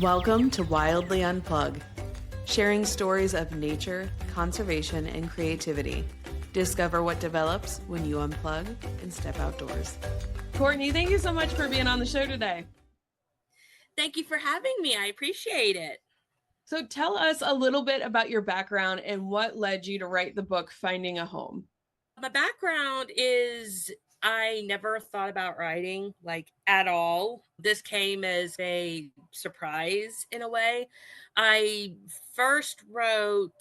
Welcome to Wildly Unplug, sharing stories of nature, conservation, and creativity. Discover what develops when you unplug and step outdoors. Courtney, thank you so much for being on the show today. Thank you for having me. I appreciate it. So tell us a little bit about your background and what led you to write the book, Finding a Home. My background is I never thought about writing at all. This came as a surprise in a way. I first wrote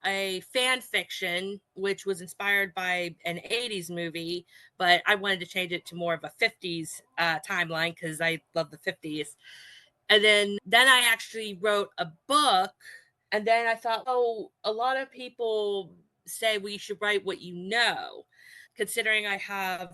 a fan fiction, which was inspired by an 80s movie, but I wanted to change it to more of a 50s timeline because I love the 50s. And then I actually wrote a book. And then I thought, oh, a lot of people say we should write what you know. Considering I have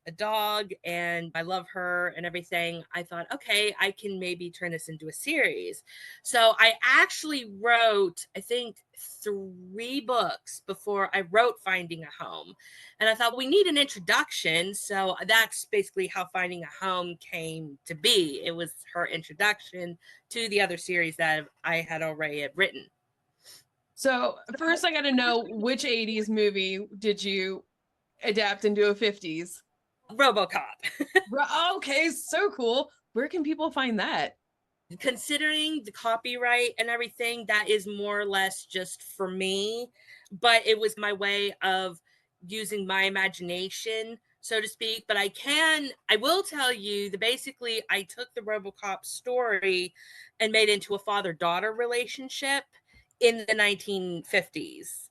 a dog and I love her and everything, I thought, okay, I can maybe turn this into a series. So I actually wrote, I think, 3 books before I wrote Finding a Home. And I thought we need an introduction. So that's basically how Finding a Home came to be. It was her introduction to the other series that I had already written. So first I got to know, which 80s movie did you adapt into a 50s? RoboCop. Okay, so cool. Where can people find that? Considering the copyright and everything, that is more or less just for me, but it was my way of using my imagination, so to speak. But I will tell you that basically I took the RoboCop story and made it into a father-daughter relationship in the 1950s.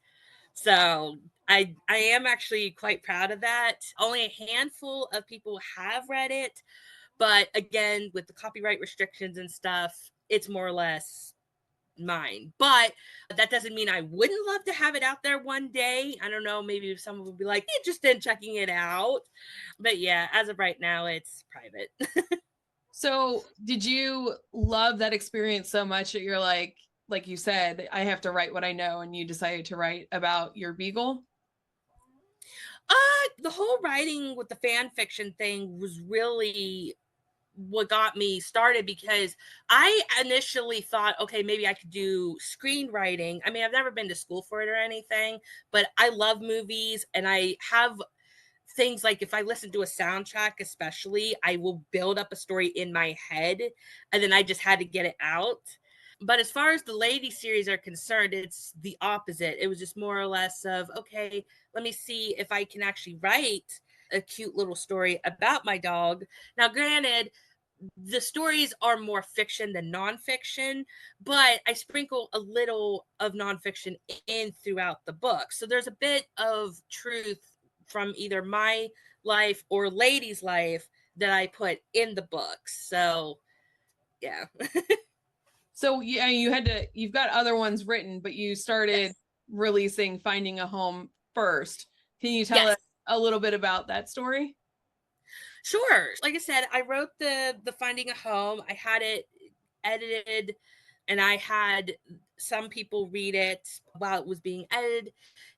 So I am actually quite proud of that. Only a handful of people have read it. But again, with the copyright restrictions and stuff, it's more or less mine. But that doesn't mean I wouldn't love to have it out there one day. I don't know, maybe someone would be like interested in checking it out. But yeah, as of right now, it's private. So did you love that experience so much that you're like you said, I have to write what I know, and you decided to write about your Beagle? The whole writing with the fan fiction thing was really what got me started, because I initially thought, okay, maybe I could do screenwriting. I mean, I've never been to school for it or anything, but I love movies, and I have things like if I listen to a soundtrack, especially, I will build up a story in my head, and then I just had to get it out. But as far as the lady series are concerned, it's the opposite. It was just more or less of, okay, let me see if I can actually write a cute little story about my dog. Now, granted, the stories are more fiction than nonfiction, but I sprinkle a little of nonfiction in throughout the book. So there's a bit of truth from either my life or Lady's life that I put in the books. So, yeah. So yeah, you've got other ones written, but you started releasing Finding a Home first. Can you tell us a little bit about that story? Sure. Like I said, I wrote the Finding a Home. I had it edited, and I had some people read it while it was being edited,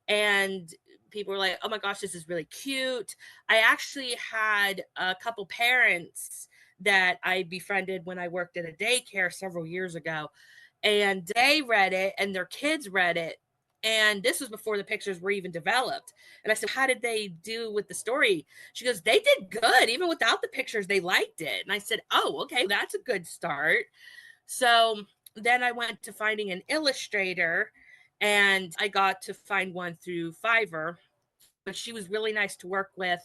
and people were like, "Oh my gosh, this is really cute." I actually had a couple parents that I befriended when I worked at a daycare several years ago, and they read it and their kids read it. And this was before the pictures were even developed. And I said, how did they do with the story? She goes, they did good. Even without the pictures, they liked it. And I said, oh, okay, that's a good start. So then I went to finding an illustrator, and I got to find one through Fiverr. But she was really nice to work with,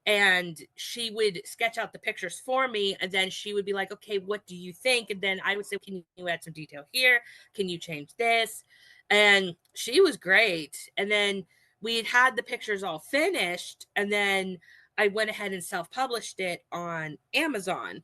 and she would sketch out the pictures for me, and then she would be like, okay, what do you think? And then I would say, can you add some detail here? Can you change this? And she was great. And then we had the pictures all finished, and then I went ahead and self-published it on Amazon,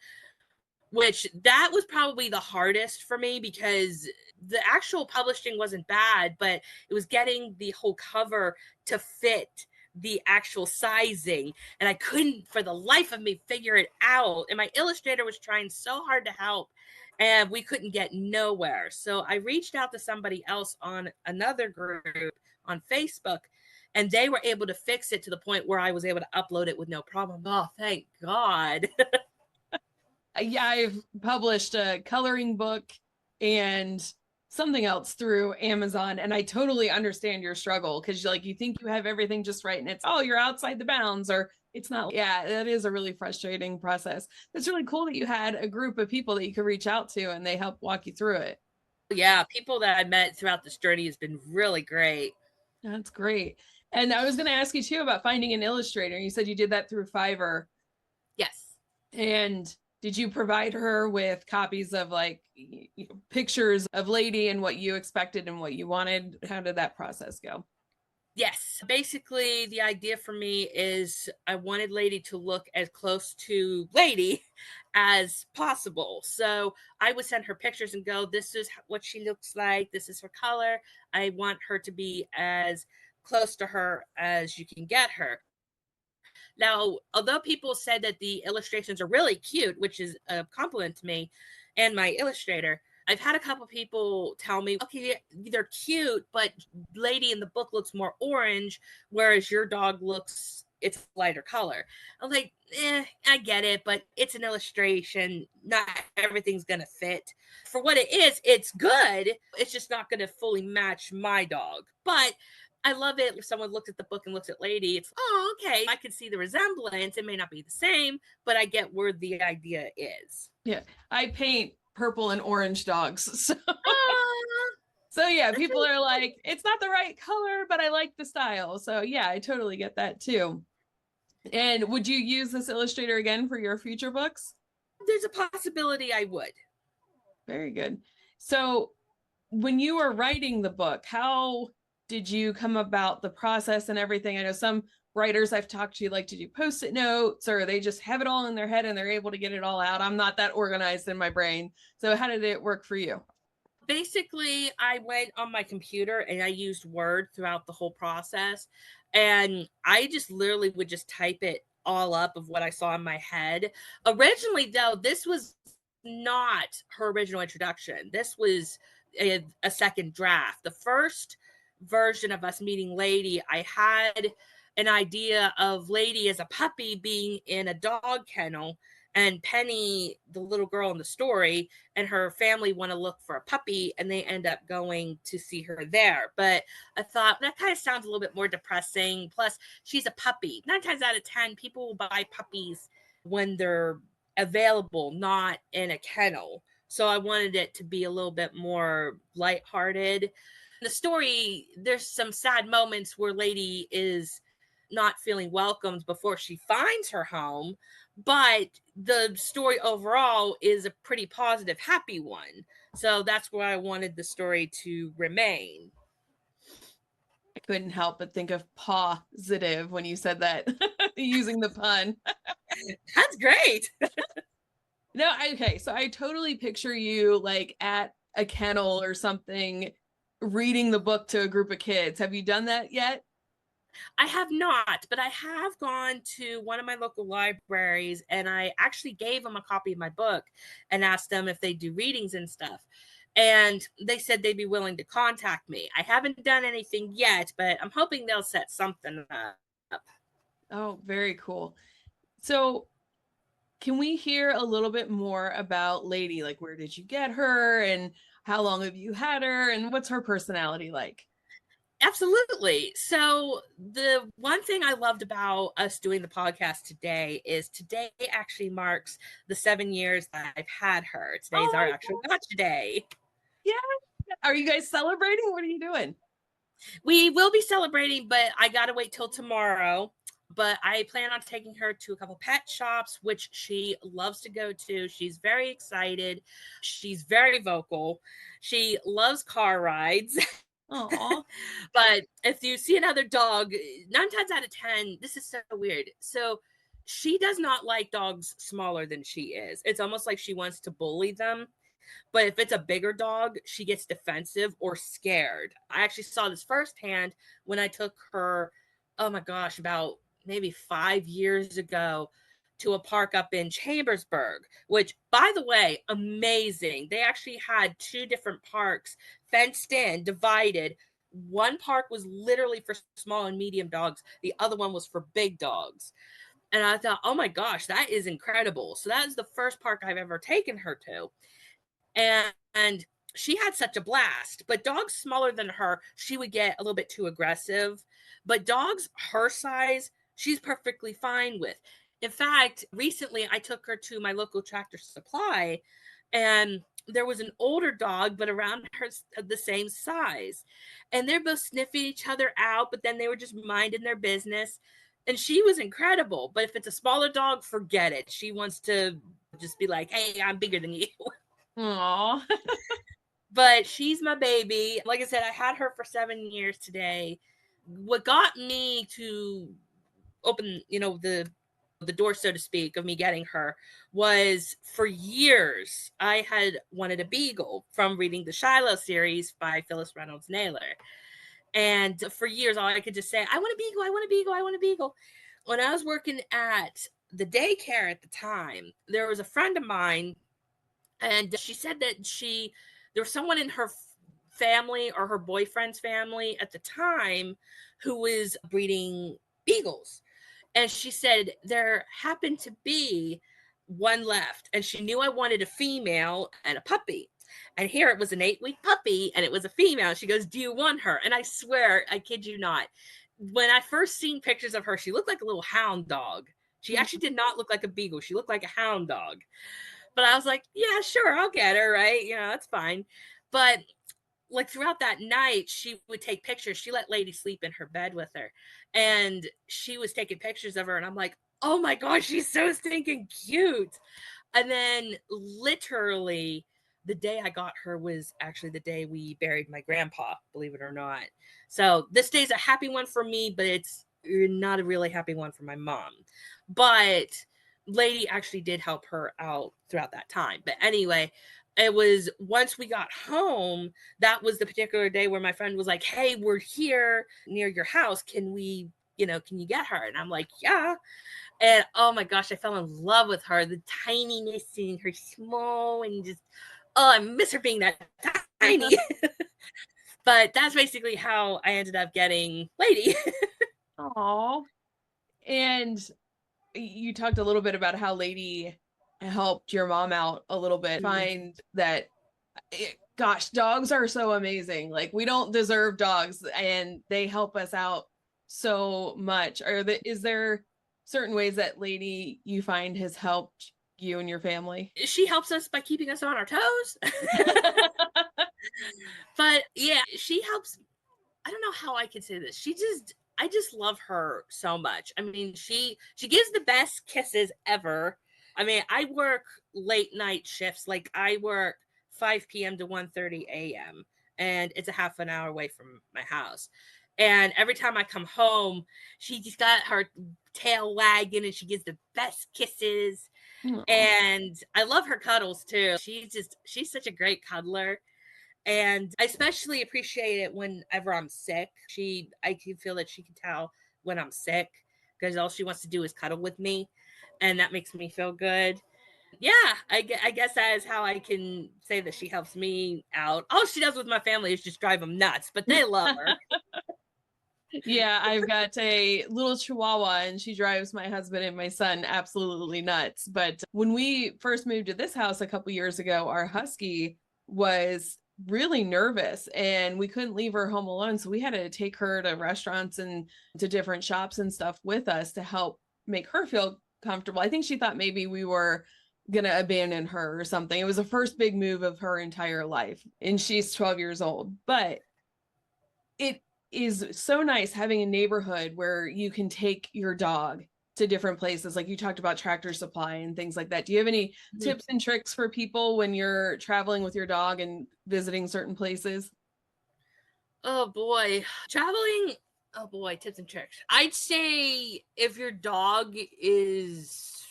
which that was probably the hardest for me, because the actual publishing wasn't bad, but it was getting the whole cover to fit the actual sizing, and I couldn't for the life of me figure it out. And my illustrator was trying so hard to help, and we couldn't get nowhere. So I reached out to somebody else on another group on Facebook, and they were able to fix it to the point where I was able to upload it with no problem. Oh, thank God. Yeah, I've published a coloring book and something else through Amazon, and I totally understand your struggle because like you think you have everything just right and it's, oh, you're outside the bounds, or it's not. Yeah, that is a really frustrating process. It's really cool that you had a group of people that you could reach out to and they help walk you through it. Yeah, people that I met throughout this journey has been really great. That's great. And I was going to ask you too about finding an illustrator. You said you did that through Fiverr. Yes. And did you provide her with copies of like pictures of Lady and what you expected and what you wanted? How did that process go? Yes. Basically, the idea for me is I wanted Lady to look as close to Lady as possible. So I would send her pictures and go, this is what she looks like. This is her color. I want her to be as close to her as you can get her. Now, although people said that the illustrations are really cute, which is a compliment to me and my illustrator, I've had a couple people tell me, okay, they're cute, but Lady in the book looks more orange, whereas your dog looks, it's lighter color. I'm like, I get it, but it's an illustration. Not everything's going to fit. For what it is, it's good. It's just not going to fully match my dog. But I love it if someone looks at the book and looks at Lady. It's, oh, okay, I can see the resemblance. It may not be the same, but I get where the idea is. Yeah, I paint purple and orange dogs. So, Ah, so yeah, that's people really are cool. like, it's not the right color, but I like the style. So yeah, I totally get that too. And would you use this illustrator again for your future books? There's a possibility I would. Very good. So when you were writing the book, how did you come about the process and everything? I know some writers I've talked to like to do post-it notes, or they just have it all in their head and they're able to get it all out. I'm not that organized in my brain. So how did it work for you? Basically, I went on my computer and I used Word throughout the whole process. And I just literally would just type it all up of what I saw in my head. Originally, though, this was not her original introduction. This was a second draft. The first version of us meeting Lady, I had an idea of Lady as a puppy being in a dog kennel, and Penny, the little girl in the story, and her family want to look for a puppy, and they end up going to see her there. But I thought that kind of sounds a little bit more depressing. Plus, she's a puppy. 9 times out of 10, people will buy puppies when they're available, not in a kennel. So I wanted it to be a little bit more lighthearted. The story, there's some sad moments where Lady is not feeling welcomed before she finds her home, but the story overall is a pretty positive, happy one. So that's where I wanted the story to remain. I couldn't help but think of positive when you said that, using the pun. That's great. No, okay. So I totally picture you like at a kennel or something reading the book to a group of kids. Have you done that yet? I have not, but I have gone to one of my local libraries and I actually gave them a copy of my book and asked them if they do readings and stuff. And they said they'd be willing to contact me. I haven't done anything yet, but I'm hoping they'll set something up. Oh, very cool. So can we hear a little bit more about Lady? Like, where did you get her and how long have you had her and what's her personality like? Absolutely. So, the one thing I loved about us doing the podcast today is today actually marks the 7 years that I've had her. Oh Today's our my actual God. launch day. Yeah. Are you guys celebrating? What are you doing? We will be celebrating, but I got to wait till tomorrow. But I plan on taking her to a couple pet shops, which she loves to go to. She's very excited. She's very vocal. She loves car rides. Oh, But if you see another dog, 9 times out of 10, this is so weird. So she does not like dogs smaller than she is. It's almost like she wants to bully them. But if it's a bigger dog, she gets defensive or scared. I actually saw this firsthand when I took her, oh my gosh, about maybe 5 years ago to a park up in Chambersburg, which, by the way, amazing. They actually had two different parks fenced in, divided. One park was literally for small and medium dogs, the other one was for big dogs. And I thought, oh my gosh, that is incredible. So that is the first park I've ever taken her to. And she had such a blast. But dogs smaller than her, she would get a little bit too aggressive. But dogs her size, she's perfectly fine with. In fact, recently I took her to my local Tractor Supply, and there was an older dog, but around her the same size. And they're both sniffing each other out, but then they were just minding their business. And she was incredible. But if it's a smaller dog, forget it. She wants to just be like, hey, I'm bigger than you. Aw. But she's my baby. Like I said, I had her for 7 years today. What got me to open, the door, so to speak, of me getting her was, for years I had wanted a Beagle from reading the Shiloh series by Phyllis Reynolds Naylor. And for years, all I could just say, I want a Beagle, I want a Beagle, I want a Beagle. When I was working at the daycare at the time, there was a friend of mine, and she said that there was someone in her family or her boyfriend's family at the time who was breeding Beagles. And she said there happened to be one left, and she knew I wanted a female and a puppy. And here it was an 8-week puppy, and it was a female. She goes, do you want her? And I swear, I kid you not, when I first seen pictures of her, she looked like a little hound dog. She actually did not look like a Beagle. She looked like a hound dog. But I was like, yeah, sure, I'll get her, right? That's fine. But like throughout that night, she would take pictures. She let Lady sleep in her bed with her, and she was taking pictures of her. And I'm like, oh my gosh, she's so stinking cute. And then literally the day I got her was actually the day we buried my grandpa, believe it or not. So this day's a happy one for me, but it's not a really happy one for my mom. But Lady actually did help her out throughout that time. But anyway, it was once we got home, that was the particular day where my friend was like, hey, we're here near your house. Can we, can you get her? And I'm like, yeah. And oh my gosh, I fell in love with her. The tininess and her small, and just, oh, I miss her being that tiny. But that's basically how I ended up getting Lady. Aw. And you talked a little bit about how Lady helped your mom out a little bit. Find that, gosh, dogs are so amazing. Like, we don't deserve dogs, and they help us out so much. Is there certain ways that Lady you find has helped you and your family? She helps us by keeping us on our toes. But yeah, she helps. I don't know how I could say this. I just love her so much. I mean, she gives the best kisses ever. I mean, I work late night shifts. Like, I work 5 p.m. to 1:30 a.m. and it's a half an hour away from my house. And every time I come home, she just got her tail wagging and she gives the best kisses. Aww. And I love her cuddles too. She's such a great cuddler. And I especially appreciate it whenever I'm sick. I can feel that she can tell when I'm sick, because all she wants to do is cuddle with me, and that makes me feel good. Yeah, I guess that is how I can say that she helps me out. All she does with my family is just drive them nuts, but they love her. Yeah, I've got a little Chihuahua, and she drives my husband and my son absolutely nuts. But when we first moved to this house a couple years ago, our husky was really nervous and we couldn't leave her home alone. So we had to take her to restaurants and to different shops and stuff with us to help make her feel comfortable. I think she thought maybe we were going to abandon her or something. It was the first big move of her entire life, and she's 12 years old. But it is so nice having a neighborhood where you can take your dog to different places. Like you talked about Tractor Supply and things like that. Do you have any tips and tricks for people when you're traveling with your dog and visiting certain places? Oh boy, traveling. Oh boy, tips and tricks. I'd say if your dog is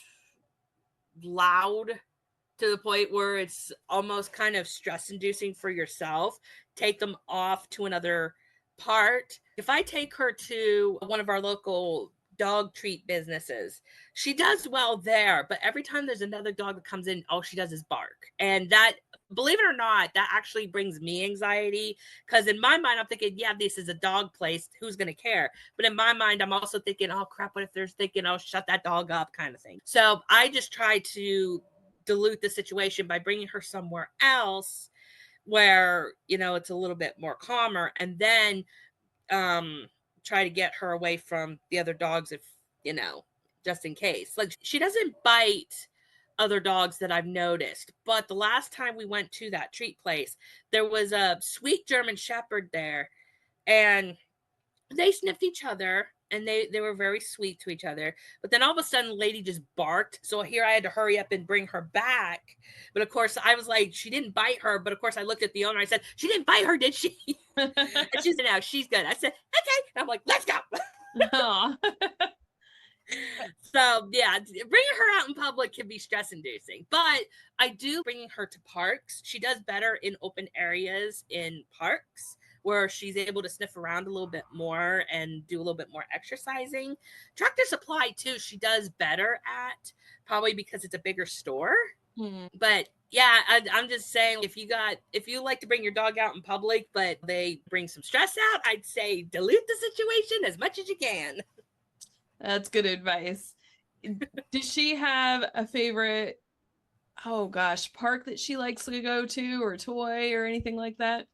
loud to the point where it's almost kind of stress inducing for yourself, take them off to another part. If I take her to one of our local dog treat businesses. She does well there, but every time there's another dog that comes in, all she does is bark. And that, believe it or not, that actually brings me anxiety, because in my mind, I'm thinking, yeah, this is a dog place. Who's going to care? But in my mind, I'm also thinking, oh, crap, what if they're thinking, oh, shut that dog up kind of thing. So I just try to dilute the situation by bringing her somewhere else where, you know, it's a little bit more calmer, and then try to get her away from the other dogs if, you know, just in case. Like, she doesn't bite other dogs that I've noticed, but the last time we went to that treat place, there was a sweet German shepherd there, and they sniffed each other, and they were very sweet to each other. But then all of a sudden, the lady just barked. So here I had to hurry up and bring her back. But of course, I was like, she didn't bite her. But of course, I looked at the owner. I said, she didn't bite her, did she? And she said, no, she's good. I said, okay. And I'm like, let's go. So yeah, bringing her out in public can be stress inducing, but I do bringing her to parks. She does better in open areas in parks where she's able to sniff around a little bit more and do a little bit more exercising. Tractor Supply too, she does better at, probably because it's a bigger store. But yeah, I'm just saying, if you like to bring your dog out in public, but they bring some stress out, I'd say dilute the situation as much as you can. That's good advice. Does she have a favorite, oh gosh, park that she likes to go to, or toy or anything like that?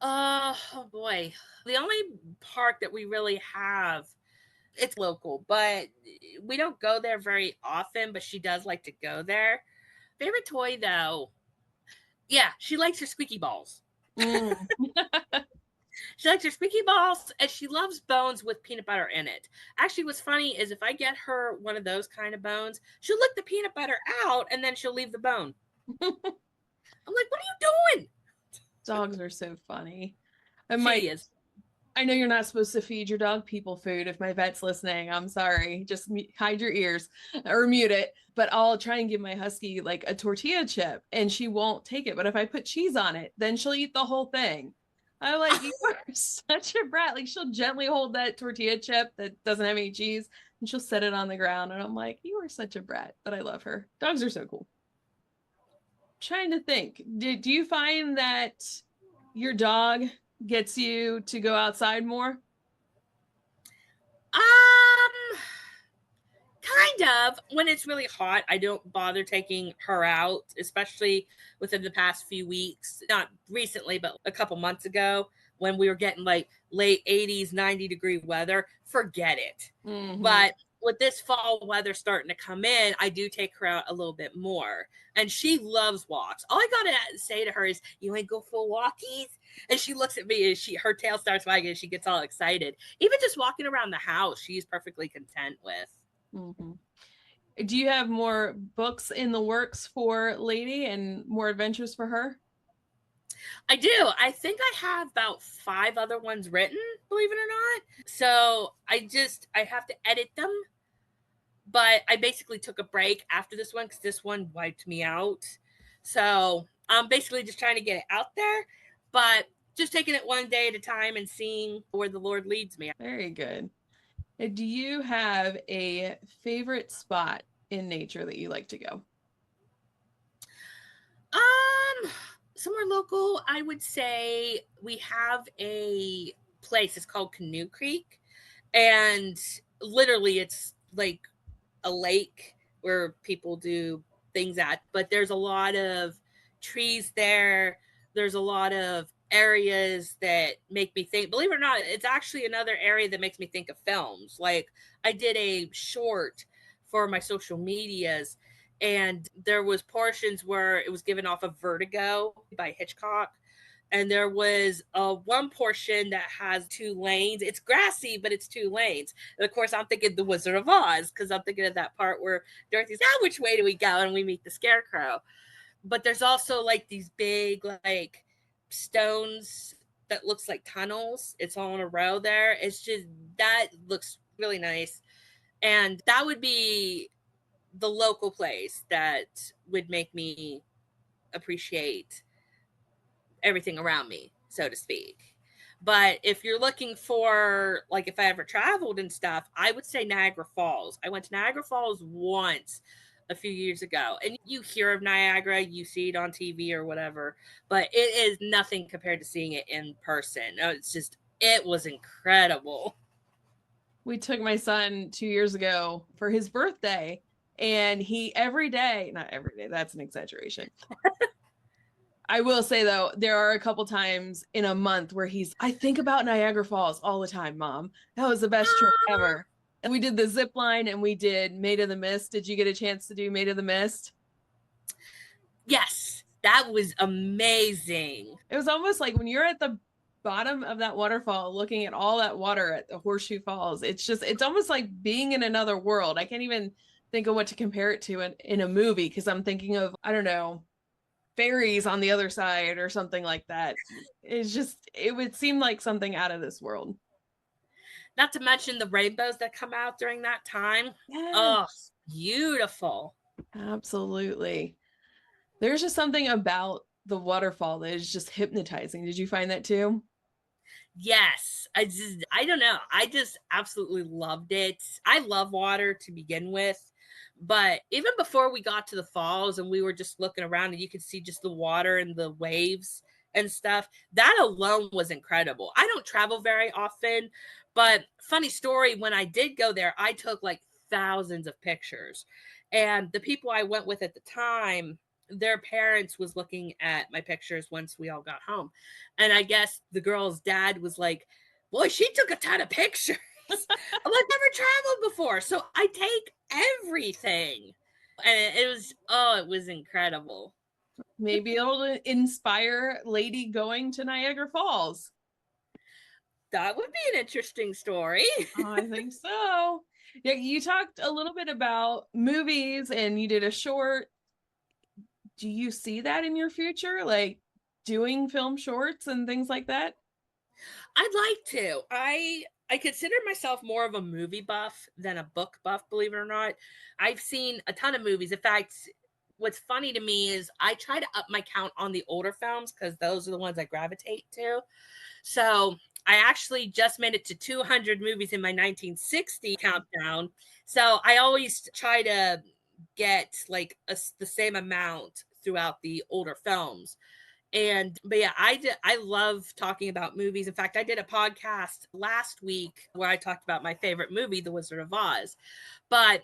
Oh boy. The only park that we really have, it's local, but we don't go there very often, but she does like to go there. Favorite toy though. Yeah, she likes her squeaky balls. She likes her squeaky balls, and she loves bones with peanut butter in it. Actually, what's funny is if I get her one of those kind of bones, she'll lick the peanut butter out and then she'll leave the bone. I'm like, what are you doing? Dogs are so funny. She is. I know you're not supposed to feed your dog people food. If my vet's listening, I'm sorry. Just hide your ears or mute it. But I'll try and give my husky like a tortilla chip, and she won't take it. But if I put cheese on it, then she'll eat the whole thing. I'm like, you are such a brat. Like, she'll gently hold that tortilla chip that doesn't have any cheese, and she'll set it on the ground. And I'm like, you are such a brat, but I love her. Dogs are so cool. I'm trying to think. Do you find that your dog gets you to go outside more? Kind of. When it's really hot, I don't bother taking her out, especially within the past few weeks. Not recently, but a couple months ago when we were getting like late 80s, 90-degree weather. Forget it. But with this fall weather starting to come in, I do take her out a little bit more. And she loves walks. All I gotta say to her is, you ain't go for walkies? And she looks at me and her tail starts wagging and she gets all excited. Even just walking around the house, she's perfectly content with. Do you have more books in the works for Lady and more adventures for her? I do. I think I have about 5 other ones written, believe it or not. So I have to edit them. But I basically took a break after this one because this one wiped me out. So I'm basically just trying to get it out there, but just taking it one day at a time and seeing where the Lord leads me. Very good. Do you have a favorite spot in nature that you like to go? Somewhere local, I would say we have a place. It's called Canoe Creek, and literally it's like a lake where people do things at, but there's a lot of trees there. There's a lot of areas that make me think, believe it or not, it's actually another area that makes me think of films. Like, I did a short for my social medias, and there was portions where it was given off of Vertigo by Hitchcock. And there was one portion that has 2 lanes. It's grassy, but it's 2 lanes. And of course, I'm thinking The Wizard of Oz, because I'm thinking of that part where Dorothy's, which way do we go? And we meet the Scarecrow. But there's also like these big like stones that looks like tunnels. It's all in a row there. It's just, that looks really nice. And that would be the local place that would make me appreciate everything around me, so to speak. But if you're looking for, like, if I ever traveled and stuff, I would say Niagara Falls. I went to Niagara Falls once a few years ago, and you hear of Niagara, you see it on TV or whatever, but it is nothing compared to seeing it in person. It's just, it was incredible. We took my son 2 years ago for his birthday, and he every day, not every day, that's an exaggeration. I will say though, there are a couple times in a month where I think about Niagara Falls all the time, Mom. That was the best trip ever. And we did the zip line and we did Maid of the Mist. Did you get a chance to do Maid of the Mist? Yes, that was amazing. It was almost like when you're at the bottom of that waterfall looking at all that water at the Horseshoe Falls, it's almost like being in another world. I can't even think of what to compare it to in a movie, because I'm thinking of, I don't know, fairies on the other side or something like that. It would seem like something out of this world. Not to mention the rainbows that come out during that time. Yes. Oh, beautiful. Absolutely. There's just something about the waterfall that is just hypnotizing. Did you find that too? Yes. I don't know. I just absolutely loved it. I love water to begin with. But even before we got to the falls and we were just looking around and you could see just the water and the waves and stuff, that alone was incredible. I don't travel very often, but funny story, when I did go there, I took like thousands of pictures. And the people I went with at the time, their parents was looking at my pictures once we all got home. And I guess the girl's dad was like, boy, she took a ton of pictures. I'm like, never traveled before, so I take everything. And it was incredible. Maybe it'll inspire Lady going to Niagara Falls. That would be an interesting story. I think so. Yeah, you talked a little bit about movies and you did a short. Do you see that in your future, like doing film shorts and things like that? I'd like to. I consider myself more of a movie buff than a book buff, believe it or not. I've seen a ton of movies. In fact, what's funny to me is I try to up my count on the older films because those are the ones I gravitate to. So I actually just made it to 200 movies in my 1960 countdown. So I always try to get like the same amount throughout the older films. But yeah, I love talking about movies. In fact, I did a podcast last week where I talked about my favorite movie, The Wizard of Oz. But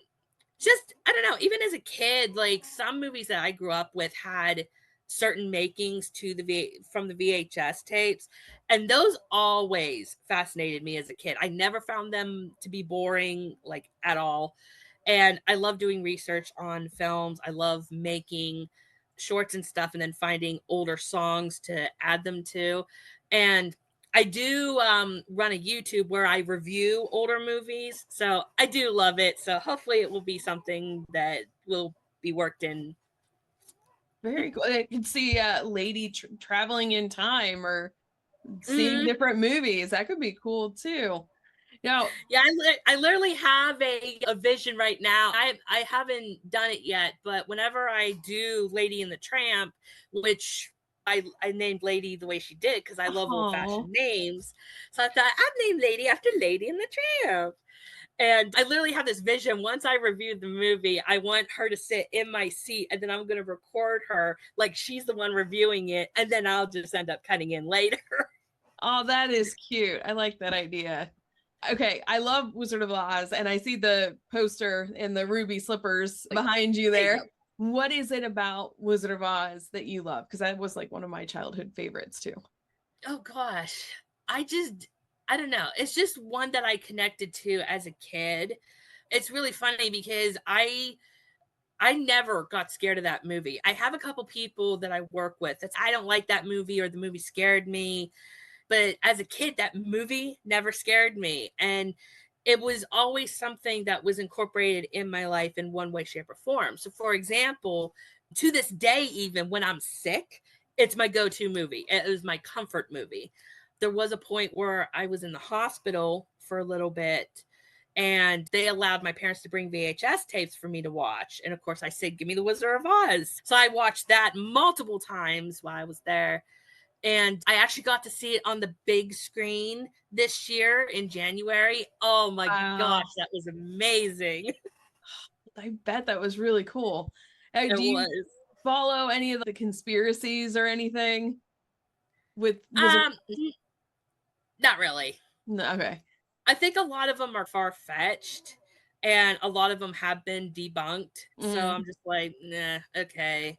just, I don't know, even as a kid, like some movies that I grew up with had certain makings from the VHS tapes, and those always fascinated me as a kid. I never found them to be boring, like, at all. And I love doing research on films. I love making shorts and stuff and then finding older songs to add them to. And I do run a YouTube where I review older movies. So I do love it. So hopefully it will be something that will be worked in. Very cool. I can see a lady traveling in time or seeing different movies. That could be cool too. Yeah, I literally have a vision right now. I haven't done it yet, but whenever I do Lady and the Tramp, which I named Lady the way she did because I love old-fashioned names. So I thought I'd name Lady after Lady and the Tramp. And I literally have this vision. Once I reviewed the movie, I want her to sit in my seat and then I'm going to record her like she's the one reviewing it. And then I'll just end up cutting in later. Oh, that is cute. I like that idea. Okay, I love Wizard of Oz, and I see the poster and the ruby slippers behind you there. What is it about Wizard of Oz that you love? Because that was like one of my childhood favorites too. Oh gosh, I don't know. It's just one that I connected to as a kid. It's really funny because I never got scared of that movie. I have a couple people that I work with that I don't like that movie or the movie scared me. But as a kid, that movie never scared me. And it was always something that was incorporated in my life in one way, shape, or form. So, for example, to this day, even when I'm sick, it's my go-to movie. It was my comfort movie. There was a point where I was in the hospital for a little bit, and they allowed my parents to bring VHS tapes for me to watch. And of course, I said, give me The Wizard of Oz. So I watched that multiple times while I was there. And I actually got to see it on the big screen this year in January. Oh my gosh, that was amazing. I bet that was really cool. Do It you was. follow any of the conspiracies or anything with Wizard? Not really. No, okay. I think a lot of them are far-fetched and a lot of them have been debunked. So I'm just like, nah, okay.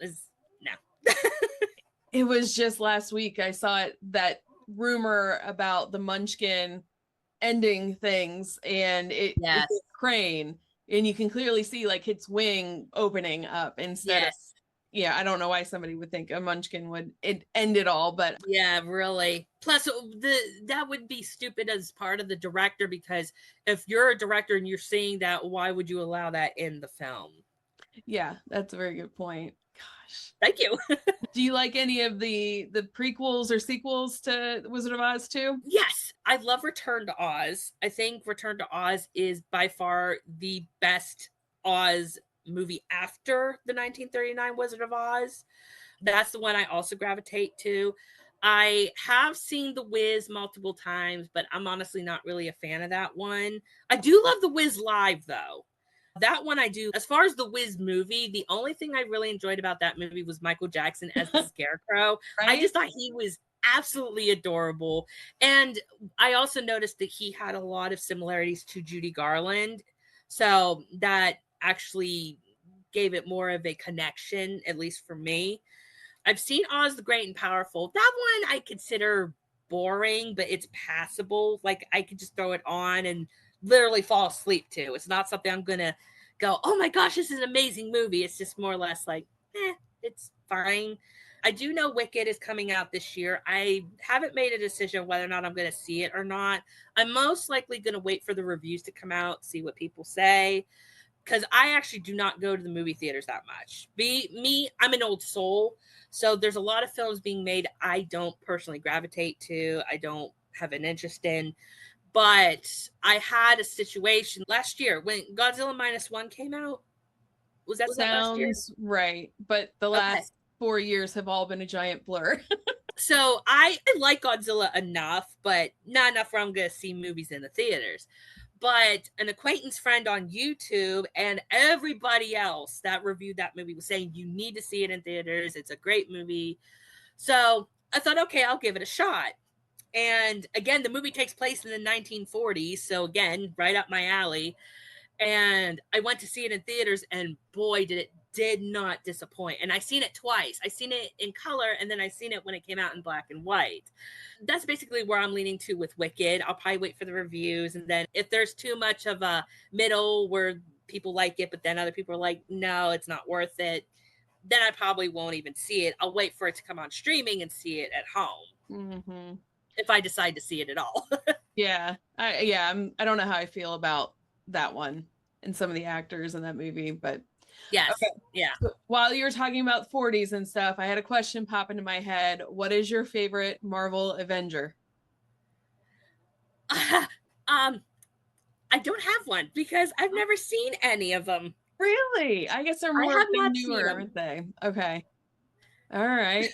No. It was just last week I saw it, that rumor about the Munchkin ending things, and it's a crane, and you can clearly see like its wing opening up instead of, I don't know why somebody would think a Munchkin would end it all, but yeah, really. Plus, that would be stupid as part of the director, because if you're a director and you're seeing that, why would you allow that in the film? Yeah, that's a very good point. Gosh, thank you. Do you like any of the prequels or sequels to Wizard of Oz too? Yes, I love Return to Oz. I think Return to Oz is by far the best Oz movie after the 1939 Wizard of Oz. That's the one I also gravitate to. I have seen The Wiz multiple times, but I'm honestly not really a fan of that one. I do love The Wiz live, though. That one I do. As far as the Wiz movie, the only thing I really enjoyed about that movie was Michael Jackson as the Scarecrow. Right? I just thought he was absolutely adorable. And I also noticed that he had a lot of similarities to Judy Garland. So that actually gave it more of a connection, at least for me. I've seen Oz the Great and Powerful. That one I consider boring, but it's passable. Like, I could just throw it on and literally fall asleep to. It's not something I'm gonna go, oh my gosh, this is an amazing movie. It's just more or less like, it's fine. I do know Wicked is coming out this year. I haven't made a decision whether or not I'm going to see it or not. I'm most likely going to wait for the reviews to come out, see what people say, because I actually do not go to the movie theaters that much. I'm an old soul, so there's a lot of films being made I don't personally gravitate to, I don't have an interest in. But I had a situation last year when Godzilla -1 came out. Was that last year? Sounds right, but the last 4 years have all been a giant blur. So I like Godzilla enough, but not enough where I'm going to see movies in the theaters. But an acquaintance friend on YouTube and everybody else that reviewed that movie was saying, you need to see it in theaters. It's a great movie. So I thought, okay, I'll give it a shot. And again, the movie takes place in the 1940s. So again, right up my alley. And I went to see it in theaters, and boy, did not disappoint. And I seen it twice. I seen it in color, and then I seen it when it came out in black and white. That's basically where I'm leaning to with Wicked. I'll probably wait for the reviews. And then if there's too much of a middle where people like it, but then other people are like, no, it's not worth it, then I probably won't even see it. I'll wait for it to come on streaming and see it at home. Mm-hmm. If I decide to see it at all. Yeah. I don't know how I feel about that one and some of the actors in that movie, but yes. Okay. Yeah. So while you were talking about 40s and stuff, I had a question pop into my head. What is your favorite Marvel Avenger? I don't have one because I've never seen any of them. Really? I guess they're more newer, aren't they? Okay. All right.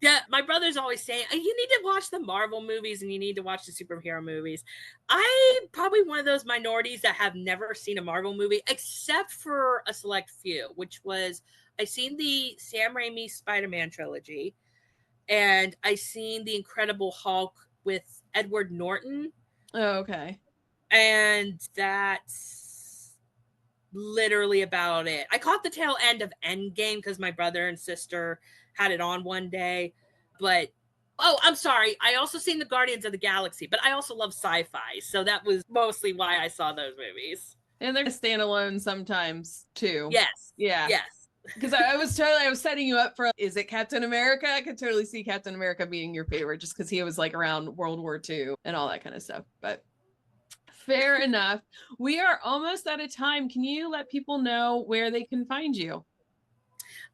Yeah, my brother's always saying, you need to watch the Marvel movies and you need to watch the superhero movies. I'm probably one of those minorities that have never seen a Marvel movie, except for a select few, which was, I've seen the Sam Raimi Spider-Man trilogy, and I've seen the Incredible Hulk with Edward Norton. Oh, okay. And that's literally about it. I caught the tail end of Endgame because my brother and sister had it on one day. But I'm sorry, I also seen the Guardians of the Galaxy, but I also love sci-fi, so that was mostly why I saw those movies. And they're standalone sometimes too. Yes. Yeah. Yes. Because I was setting you up for, is it Captain America? I could totally see Captain America being your favorite just because he was like around World War II and all that kind of stuff. But fair enough. We are almost out of time. Can you let people know where they can find you?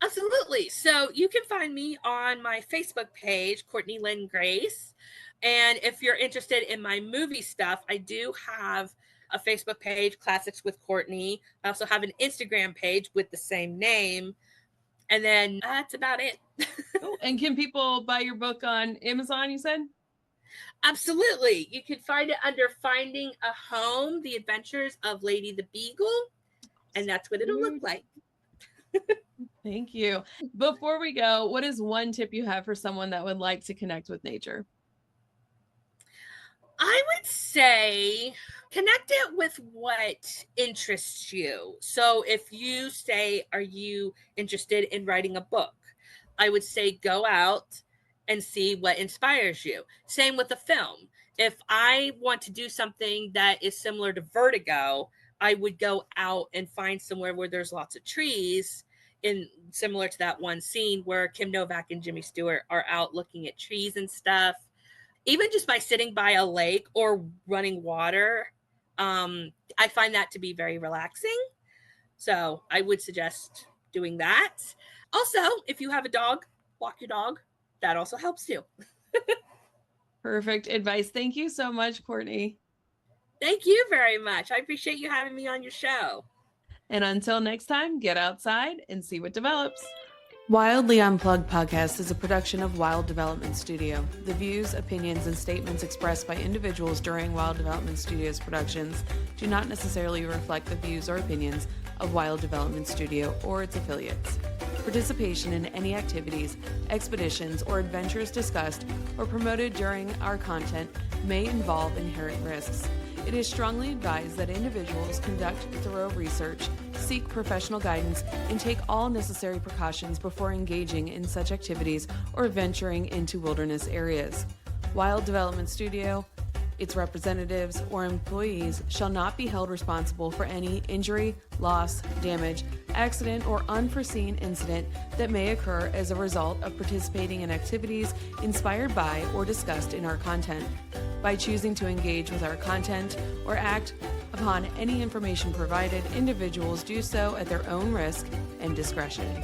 Absolutely. So you can find me on my Facebook page, Courtney Lynn Grace. And if you're interested in my movie stuff, I do have a Facebook page, Classics with Courtney. I also have an Instagram page with the same name. And then that's about it. Cool. And can people buy your book on Amazon, you said? Absolutely. You can find it under Finding a Home, The Adventures of Lady the Beagle. And that's what it'll look like. Thank you. Before we go, what is one tip you have for someone that would like to connect with nature? I would say connect it with what interests you. So if you say, are you interested in writing a book? I would say go out and see what inspires you. Same with a film. If I want to do something that is similar to Vertigo, I would go out and find somewhere where there's lots of trees, in similar to that one scene where Kim Novak and Jimmy Stewart are out looking at trees and stuff. Even just by sitting by a lake or running water, I find that to be very relaxing. So I would suggest doing that. Also, if you have a dog, walk your dog. That also helps too. Perfect advice. Thank you so much, Courtney. Thank you very much. I appreciate you having me on your show. And until next time, get outside and see what develops. Wildly Unplugged podcast is a production of Wild Development Studio. The views, opinions, and statements expressed by individuals during Wild Development Studio's productions do not necessarily reflect the views or opinions of Wild Development Studio or its affiliates. Participation in any activities, expeditions, or adventures discussed or promoted during our content may involve inherent risks. It is strongly advised that individuals conduct thorough research, seek professional guidance, and take all necessary precautions before engaging in such activities or venturing into wilderness areas. Wild Development Studio, its representatives, or employees shall not be held responsible for any injury, loss, damage, accident, or unforeseen incident that may occur as a result of participating in activities inspired by or discussed in our content. By choosing to engage with our content or act upon any information provided, individuals do so at their own risk and discretion.